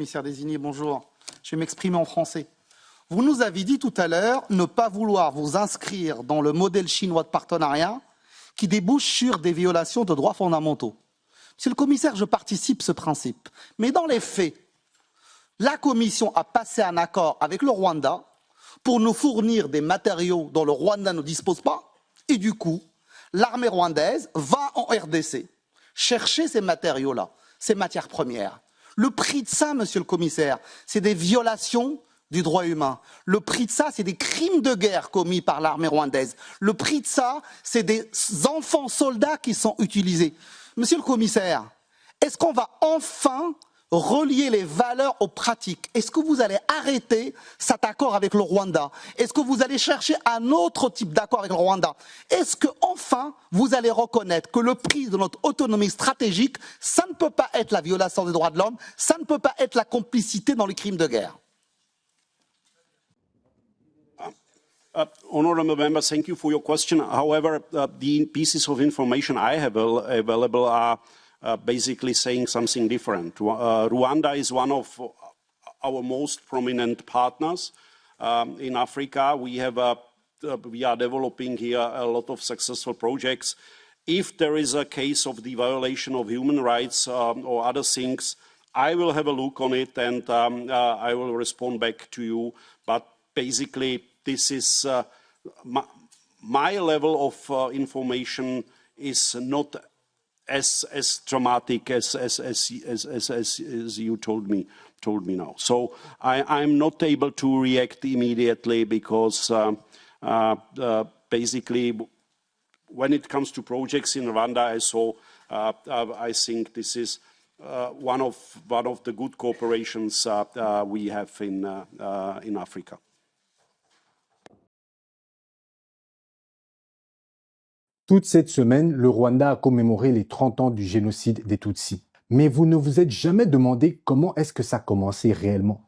commissaire désigné, bonjour. Je vais m'exprimer en français. Vous nous avez dit tout à l'heure ne pas vouloir vous inscrire dans le modèle chinois de partenariat qui débouche sur des violations de droits fondamentaux. Monsieur le commissaire, je participe à ce principe. Mais dans les faits, la Commission a passé un accord avec le Rwanda pour nous fournir des matériaux dont le Rwanda ne dispose pas. Et du coup, l'armée rwandaise va en RDC chercher ces matériaux-là, ces matières premières. Le prix de ça, monsieur le commissaire, c'est des violations du droit humain. Le prix de ça, c'est des crimes de guerre commis par l'armée rwandaise. Le prix de ça, c'est des enfants soldats qui sont utilisés. Monsieur le commissaire, est-ce qu'on va enfin relier les valeurs aux pratiques? Est-ce que vous allez arrêter cet accord avec le Rwanda? Est-ce que vous allez chercher un autre type d'accord avec le Rwanda? Est-ce que enfin vous allez reconnaître que le prix de notre autonomie stratégique, ça ne peut pas être la violation des droits de l'homme, ça ne peut pas être la complicité dans les crimes de guerre? Honourable member, thank you for your question. However, the pieces of information I have available are basically saying something different. Rwanda is one of our most prominent partners in Africa. We are developing here a lot of successful projects. If there is a case of the violation of human rights or other things, I will have a look on it and I will respond back to you. But basically, this is my level of information is not as dramatic as you told me now. So I'm not able to react immediately because basically when it comes to projects in Rwanda, I think this is one of the good cooperations we have in Africa. Toute cette semaine, le Rwanda a commémoré les 30 ans du génocide des Tutsis. Mais vous ne vous êtes jamais demandé comment est-ce que ça a commencé réellement.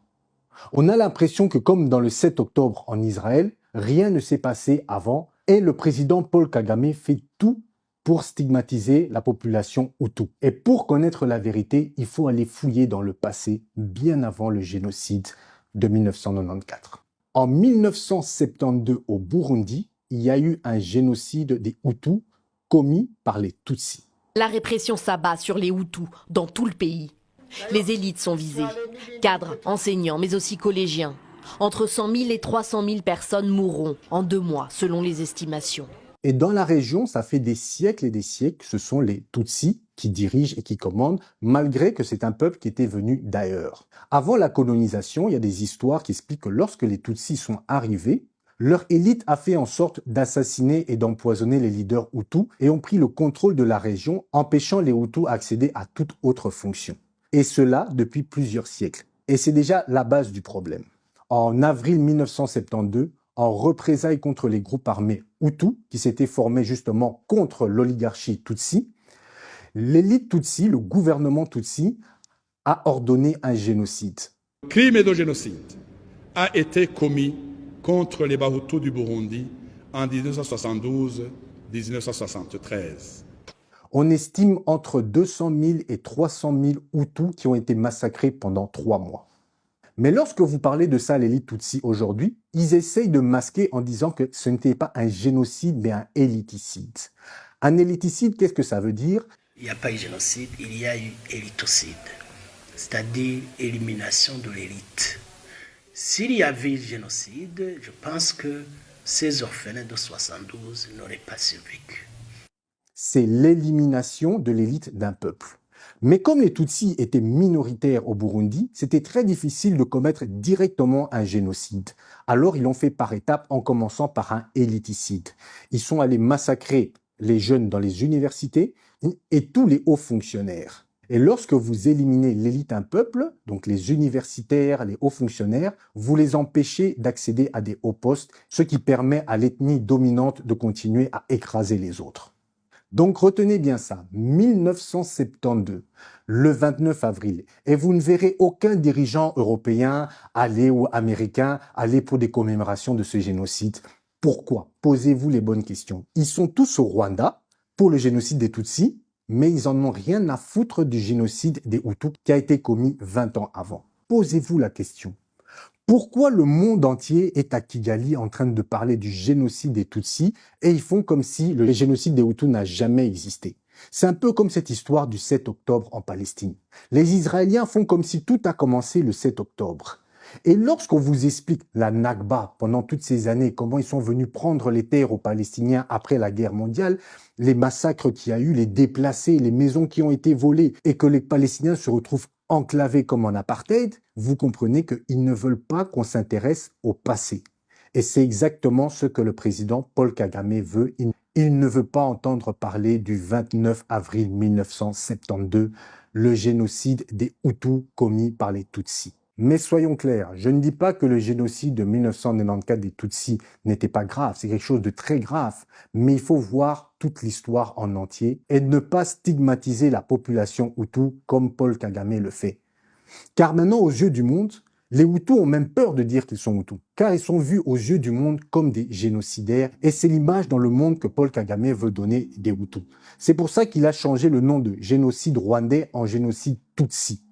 On a l'impression que comme dans le 7 octobre en Israël, rien ne s'est passé avant et le président Paul Kagame fait tout pour stigmatiser la population Hutu. Et pour connaître la vérité, il faut aller fouiller dans le passé, bien avant le génocide de 1994. En 1972, au Burundi, il y a eu un génocide des Hutus commis par les Tutsis. La répression s'abat sur les Hutus dans tout le pays. Les élites sont visées, cadres, enseignants, mais aussi collégiens. Entre 100 000 et 300 000 personnes mourront en 2 mois, selon les estimations. Et dans la région, ça fait des siècles et des siècles, ce sont les Tutsis qui dirigent et qui commandent, malgré que c'est un peuple qui était venu d'ailleurs. Avant la colonisation, il y a des histoires qui expliquent que lorsque les Tutsis sont arrivés, leur élite a fait en sorte d'assassiner et d'empoisonner les leaders Hutus et ont pris le contrôle de la région, empêchant les Hutus d'accéder à toute autre fonction. Et cela depuis plusieurs siècles. Et c'est déjà la base du problème. En avril 1972, en représailles contre les groupes armés Hutus, qui s'étaient formés justement contre l'oligarchie Tutsi, l'élite Tutsi, le gouvernement Tutsi, a ordonné un génocide. Le crime de génocide a été commis contre les Bahutus du Burundi en 1972-1973. On estime entre 200 000 et 300 000 Hutus qui ont été massacrés pendant 3 mois. Mais lorsque vous parlez de ça à l'élite Tutsi aujourd'hui, ils essayent de masquer en disant que ce n'était pas un génocide, mais un éliticide. Un éliticide, qu'est-ce que ça veut dire? Il n'y a pas eu génocide, il y a eu élitocide, c'est-à-dire élimination de l'élite. S'il y avait eu génocide, je pense que ces orphelins de 72 n'auraient pas survécu. C'est l'élimination de l'élite d'un peuple. Mais comme les Tutsis étaient minoritaires au Burundi, c'était très difficile de commettre directement un génocide. Alors ils l'ont fait par étapes en commençant par un éliticide. Ils sont allés massacrer les jeunes dans les universités et tous les hauts fonctionnaires. Et lorsque vous éliminez l'élite d'un peuple, donc les universitaires, les hauts fonctionnaires, vous les empêchez d'accéder à des hauts postes, ce qui permet à l'ethnie dominante de continuer à écraser les autres. Donc retenez bien ça, 1972, le 29 avril, et vous ne verrez aucun dirigeant européen aller ou américain aller pour des commémorations de ce génocide. Pourquoi? Posez-vous les bonnes questions. Ils sont tous au Rwanda pour le génocide des Tutsis, mais ils en ont rien à foutre du génocide des Hutus qui a été commis 20 ans avant. posez-vous la question. Pourquoi le monde entier est à Kigali en train de parler du génocide des Tutsis et ils font comme si le génocide des Hutus n'a jamais existé? C'est un peu comme cette histoire du 7 octobre en Palestine. Les Israéliens font comme si tout a commencé le 7 octobre. Et lorsqu'on vous explique la Nakba pendant toutes ces années, comment ils sont venus prendre les terres aux Palestiniens après la guerre mondiale, les massacres qu'il y a eu, les déplacés, les maisons qui ont été volées et que les Palestiniens se retrouvent enclavés comme en apartheid, vous comprenez qu'ils ne veulent pas qu'on s'intéresse au passé. Et c'est exactement ce que le président Paul Kagame veut. Il ne veut pas entendre parler du 29 avril 1972, le génocide des Hutus commis par les Tutsis. Mais soyons clairs, je ne dis pas que le génocide de 1994 des Tutsis n'était pas grave, c'est quelque chose de très grave, mais il faut voir toute l'histoire en entier et ne pas stigmatiser la population Hutu comme Paul Kagame le fait. Car maintenant, aux yeux du monde, les Hutus ont même peur de dire qu'ils sont Hutus, car ils sont vus aux yeux du monde comme des génocidaires, et c'est l'image dans le monde que Paul Kagame veut donner des Hutus. C'est pour ça qu'il a changé le nom de génocide rwandais en génocide Tutsi.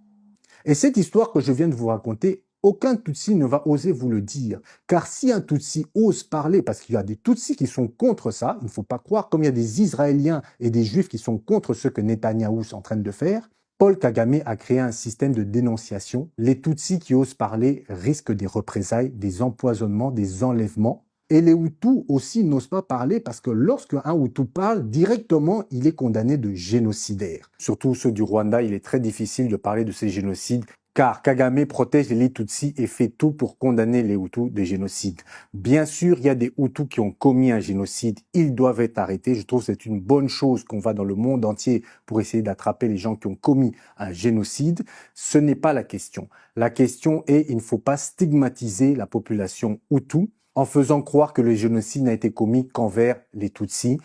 Et cette histoire que je viens de vous raconter, aucun Tutsi ne va oser vous le dire. Car si un Tutsi ose parler, parce qu'il y a des Tutsis qui sont contre ça, il ne faut pas croire, comme il y a des Israéliens et des Juifs qui sont contre ce que Netanyahou est en train de faire, Paul Kagame a créé un système de dénonciation. Les Tutsis qui osent parler risquent des représailles, des empoisonnements, des enlèvements. Et les Hutus aussi n'osent pas parler parce que lorsqu'un Hutu parle, directement, il est condamné de génocidaire. Surtout ceux du Rwanda, il est très difficile de parler de ces génocides car Kagame protège les Tutsis et fait tout pour condamner les Hutus de génocide. Bien sûr, il y a des Hutus qui ont commis un génocide, ils doivent être arrêtés. Je trouve que c'est une bonne chose qu'on va dans le monde entier pour essayer d'attraper les gens qui ont commis un génocide. Ce n'est pas la question. La question est, il ne faut pas stigmatiser la population Hutu en faisant croire que le génocide n'a été commis qu'envers les Tutsis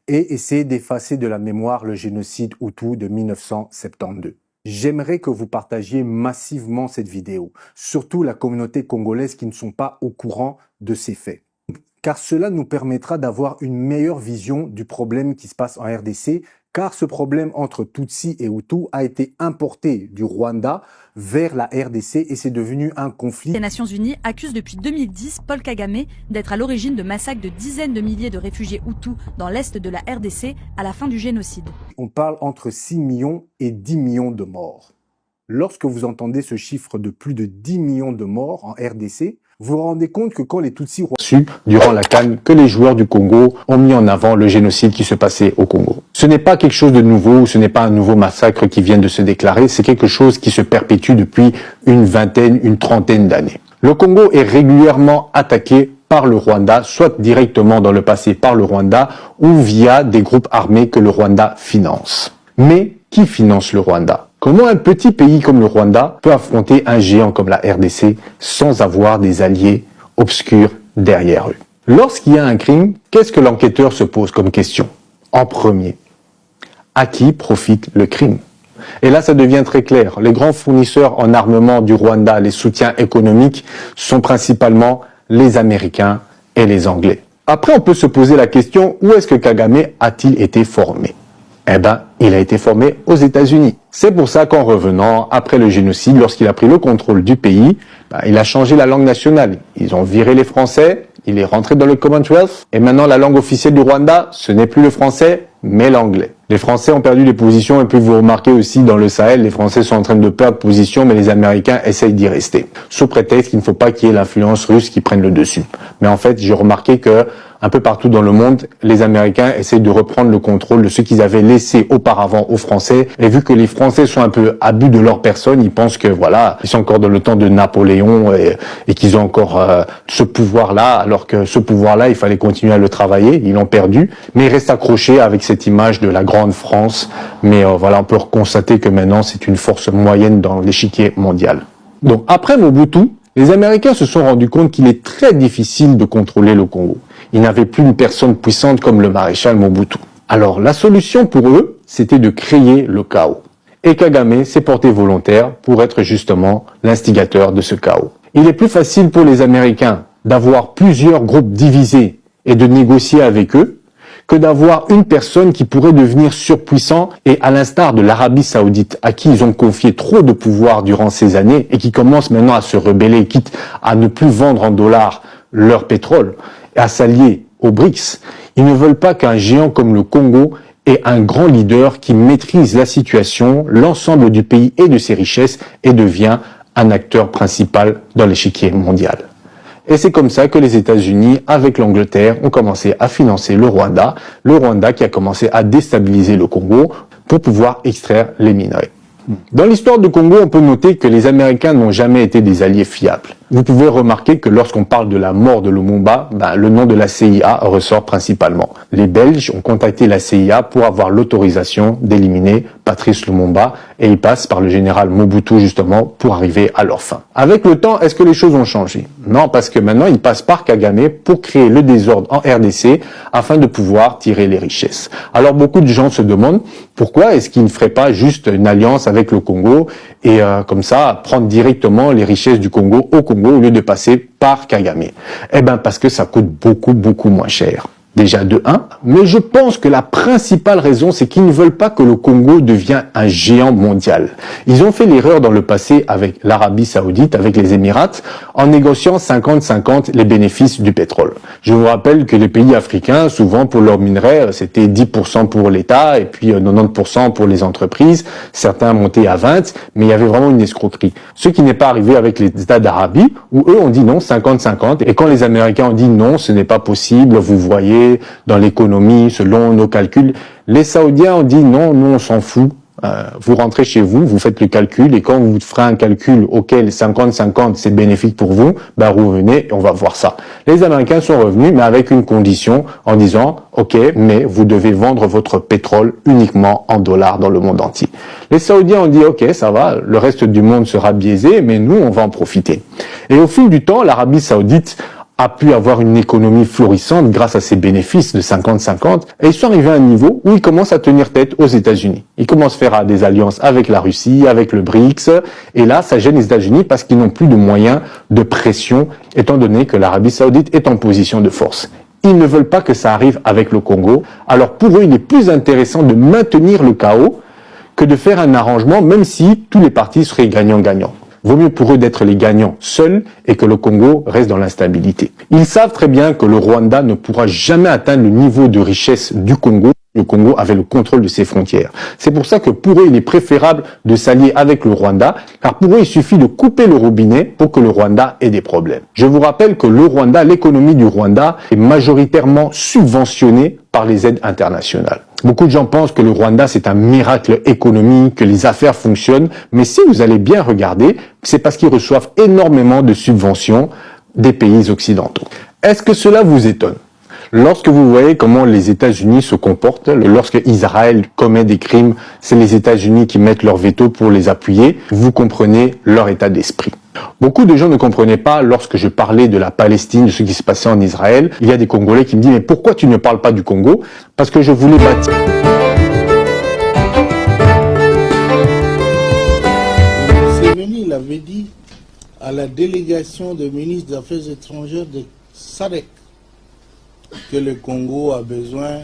et essayer d'effacer de la mémoire le génocide Hutu de 1972. J'aimerais que vous partagiez massivement cette vidéo, surtout la communauté congolaise qui ne sont pas au courant de ces faits. Car cela nous permettra d'avoir une meilleure vision du problème qui se passe en RDC, car ce problème entre Tutsis et Hutus a été importé du Rwanda vers la RDC et c'est devenu un conflit. Les Nations Unies accusent depuis 2010 Paul Kagame d'être à l'origine de massacres de dizaines de milliers de réfugiés Hutus dans l'est de la RDC à la fin du génocide. On parle entre 6 millions et 10 millions de morts. Lorsque vous entendez ce chiffre de plus de 10 millions de morts en RDC, vous vous rendez compte que quand les Tutsis su durant la CAN que les joueurs du Congo ont mis en avant le génocide qui se passait au Congo. Ce n'est pas quelque chose de nouveau, ce n'est pas un nouveau massacre qui vient de se déclarer, c'est quelque chose qui se perpétue depuis une vingtaine, une trentaine d'années. Le Congo est régulièrement attaqué par le Rwanda, soit directement dans le passé par le Rwanda ou via des groupes armés que le Rwanda finance. Mais qui finance le Rwanda ? Comment un petit pays comme le Rwanda peut affronter un géant comme la RDC sans avoir des alliés obscurs derrière eux? Lorsqu'il y a un crime, qu'est-ce que l'enquêteur se pose comme question? En premier, à qui profite le crime? Et là, ça devient très clair. Les grands fournisseurs en armement du Rwanda, les soutiens économiques, sont principalement les Américains et les Anglais. Après, on peut se poser la question, où est-ce que Kagame a-t-il été formé? Eh ben, il a été formé aux États-Unis. C'est pour ça qu'en revenant, après le génocide, lorsqu'il a pris le contrôle du pays, il a changé la langue nationale. Ils ont viré les Français, il est rentré dans le Commonwealth, et maintenant la langue officielle du Rwanda, ce n'est plus le français, mais l'anglais. Les Français ont perdu des positions, et puis vous remarquez aussi dans le Sahel, les Français sont en train de perdre position, mais les Américains essayent d'y rester. Sous prétexte qu'il ne faut pas qu'il y ait l'influence russe qui prenne le dessus. Mais en fait, j'ai remarqué que un peu partout dans le monde, les Américains essayent de reprendre le contrôle de ce qu'ils avaient laissé auparavant aux Français. Et vu que les Français sont un peu à bout de leur personne, ils pensent que voilà, ils sont encore dans le temps de Napoléon et qu'ils ont encore ce pouvoir-là, alors que ce pouvoir-là, il fallait continuer à le travailler. Ils l'ont perdu, mais ils restent accrochés avec cette image de la grande France. Mais voilà, on peut constater que maintenant, c'est une force moyenne dans l'échiquier mondial. Donc après Mobutu, les Américains se sont rendus compte qu'il est très difficile de contrôler le Congo. Ils n'avaient plus une personne puissante comme le maréchal Mobutu. Alors la solution pour eux, c'était de créer le chaos. Et Kagame s'est porté volontaire pour être justement l'instigateur de ce chaos. Il est plus facile pour les Américains d'avoir plusieurs groupes divisés et de négocier avec eux que d'avoir une personne qui pourrait devenir surpuissant et à l'instar de l'Arabie Saoudite, à qui ils ont confié trop de pouvoir durant ces années et qui commence maintenant à se rebeller, quitte à ne plus vendre en dollars leur pétrole et à s'allier aux BRICS. Ils ne veulent pas qu'un géant comme le Congo ait un grand leader qui maîtrise la situation, l'ensemble du pays et de ses richesses et devient un acteur principal dans l'échiquier mondial. Et c'est comme ça que les États-Unis, avec l'Angleterre, ont commencé à financer le Rwanda qui a commencé à déstabiliser le Congo pour pouvoir extraire les minerais. Dans l'histoire du Congo, on peut noter que les Américains n'ont jamais été des alliés fiables. Vous pouvez remarquer que lorsqu'on parle de la mort de Lumumba, le nom de la CIA ressort principalement. Les Belges ont contacté la CIA pour avoir l'autorisation d'éliminer Patrice Lumumba et ils passent par le général Mobutu justement pour arriver à leur fin. Avec le temps, est-ce que les choses ont changé? Non, parce que maintenant ils passent par Kagame pour créer le désordre en RDC afin de pouvoir tirer les richesses. Alors beaucoup de gens se demandent pourquoi est-ce qu'ils ne feraient pas juste une alliance avec le Congo et comme ça prendre directement les richesses du Congo au Congo au lieu de passer par Kagame. Eh ben parce que ça coûte beaucoup moins cher. Déjà de 1, mais je pense que la principale raison, c'est qu'ils ne veulent pas que le Congo devienne un géant mondial. Ils ont fait l'erreur dans le passé avec l'Arabie Saoudite, avec les Émirats, en négociant 50-50 les bénéfices du pétrole. Je vous rappelle que les pays africains, souvent pour leurs minerais, c'était 10% pour l'État et puis 90% pour les entreprises. Certains montaient à 20, mais il y avait vraiment une escroquerie. Ce qui n'est pas arrivé avec les États d'Arabie, où eux ont dit non, 50-50. Et quand les Américains ont dit non, ce n'est pas possible, vous voyez, dans l'économie, selon nos calculs, les Saoudiens ont dit non, nous on s'en fout. Vous rentrez chez vous, vous faites le calcul et quand vous ferez un calcul auquel 50-50 c'est bénéfique pour vous, revenez et on va voir ça. Les Américains sont revenus mais avec une condition en disant ok, mais vous devez vendre votre pétrole uniquement en dollars dans le monde entier. Les Saoudiens ont dit ok, ça va, le reste du monde sera biaisé mais nous on va en profiter. Et au fil du temps, l'Arabie Saoudite a pu avoir une économie florissante grâce à ses bénéfices de 50-50 et ils sont arrivés à un niveau où ils commencent à tenir tête aux États-Unis. Ils commencent à faire des alliances avec la Russie, avec le BRICS et là ça gêne les États-Unis parce qu'ils n'ont plus de moyens de pression étant donné que l'Arabie Saoudite est en position de force. Ils ne veulent pas que ça arrive avec le Congo. Alors pour eux, il est plus intéressant de maintenir le chaos que de faire un arrangement même si tous les partis seraient gagnants-gagnants. Vaut mieux pour eux d'être les gagnants seuls et que le Congo reste dans l'instabilité. Ils savent très bien que le Rwanda ne pourra jamais atteindre le niveau de richesse du Congo. Le Congo avait le contrôle de ses frontières. C'est pour ça que pour eux, il est préférable de s'allier avec le Rwanda, car pour eux, il suffit de couper le robinet pour que le Rwanda ait des problèmes. Je vous rappelle que le Rwanda, l'économie du Rwanda est majoritairement subventionnée par les aides internationales. Beaucoup de gens pensent que le Rwanda, c'est un miracle économique, que les affaires fonctionnent, mais si vous allez bien regarder, c'est parce qu'ils reçoivent énormément de subventions des pays occidentaux. Est-ce que cela vous étonne ? Lorsque vous voyez comment les États-Unis se comportent, lorsque Israël commet des crimes, c'est les États-Unis qui mettent leur veto pour les appuyer, vous comprenez leur état d'esprit. Beaucoup de gens ne comprenaient pas lorsque je parlais de la Palestine, de ce qui se passait en Israël. Il y a des Congolais qui me disent « Mais pourquoi tu ne parles pas du Congo ?» Parce que je voulais bâtir... Museveni l'avait dit à la délégation des ministres des Affaires étrangères de SADC que le Congo a besoin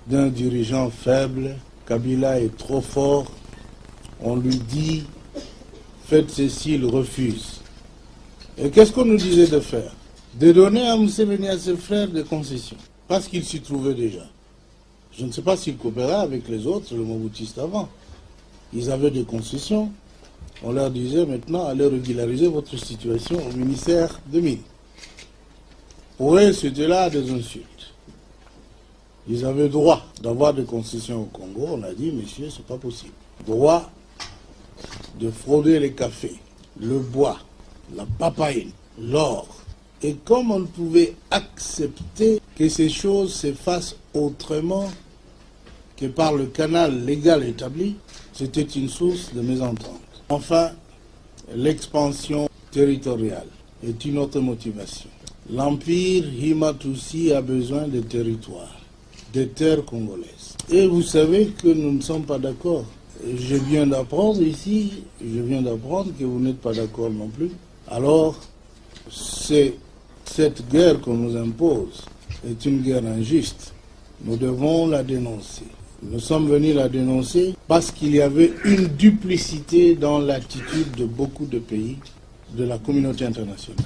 d'un dirigeant faible, Kabila est trop fort, on lui dit faites ceci, il refuse. Et qu'est-ce qu'on nous disait de faire? De donner à Museveni et à ses frères des concessions, parce qu'il s'y trouvait déjà. Je ne sais pas s'il coopérait avec les autres, le Mobutistes avant. Ils avaient des concessions, on leur disait maintenant allez régulariser votre situation au ministère de Mines. Pour eux, c'était là des insultes. Ils avaient droit d'avoir des concessions au Congo. On a dit, messieurs, c'est pas possible. Droit de frauder les cafés, le bois, la papaye, l'or. Et comme on ne pouvait accepter que ces choses se fassent autrement que par le canal légal établi, c'était une source de mésentente. Enfin, l'expansion territoriale est une autre motivation. L'empire Hima-Tutsi a besoin de territoires, des terres congolaises. Et vous savez que nous ne sommes pas d'accord. Je viens d'apprendre ici, que vous n'êtes pas d'accord non plus. Alors, cette guerre qu'on nous impose est une guerre injuste. Nous devons la dénoncer. Nous sommes venus la dénoncer parce qu'il y avait une duplicité dans l'attitude de beaucoup de pays de la communauté internationale.